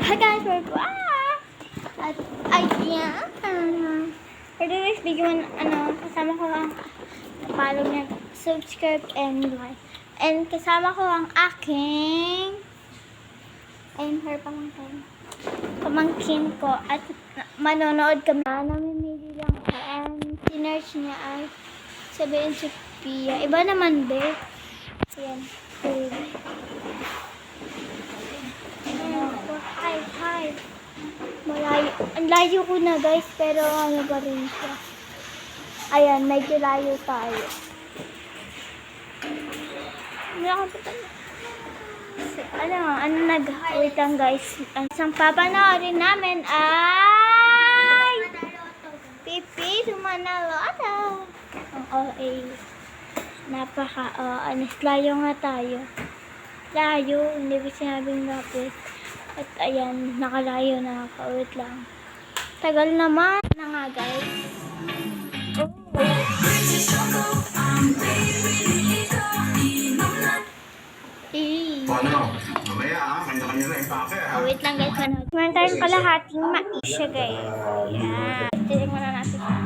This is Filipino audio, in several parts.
Hi guys, we're back! At ayan! For today's video, kasama ko ang follow niya, subscribe and like. And kasama ko ang aking pamangkin ko. At manonood kami. Namimili lang ko. And sinerch niya ay sabihin Sophia. Iba naman, be. Ayan. Hi. Malayo. Ang layo ko na guys, pero ano ba rin siya. Ayan, medyo layo tayo. Wait lang guys. Ang isang papanoorin namin ay Pipi Manaloto. Ang OA. Layo nga tayo. Layo, hindi ko sinabing lapit. At ayan, nakalayo na ako. Wait lang. Tagal naman na nga guys. Ano? Mamaya kanya-kanya na impake Wait lang guys, manood. Meron tayong kalahating maisya guys. Ayan. Titignan muna natin siya.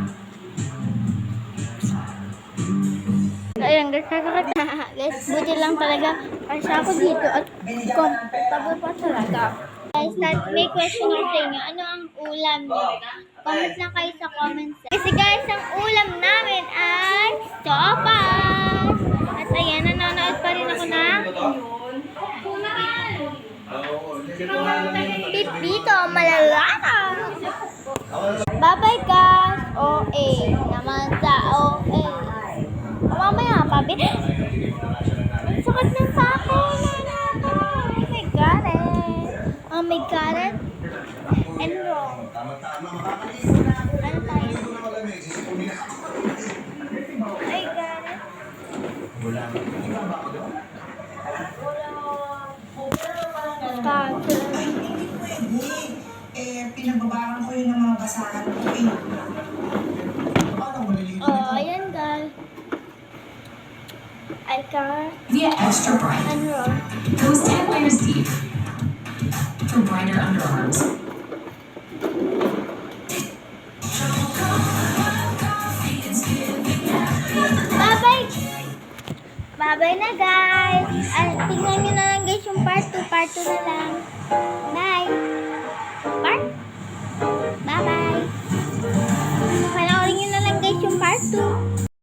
Ayan guys, guys, buti lang talaga kasi ako dito at comfortable pa talaga. Guys, may question ako sa inyo. Ano ang ulam niyo? Comment lang kayo sa comment section. Kasi guys, ang ulam namin ay sopas! At ayan, nanonood pa rin ako na Pipito Manaloto. Bye-bye guys! OA naman sa OA. Mamaya, pabi. Ang sakit ng sako. Oh my God. And wrong. Ano tayo? I got it. Pinagbabaran ko yun ng mga basahan ko Oh, ayan guys. I got Via Extra Bright. and wrong. Goes 10 layers deep for brighter underarms. Bye-bye! Bye-bye na guys! Tingnan nyo na lang guys yung part 2. Part 2 na lang. Bye! Bye-bye! Panoorin nyo na lang guys yung part 2.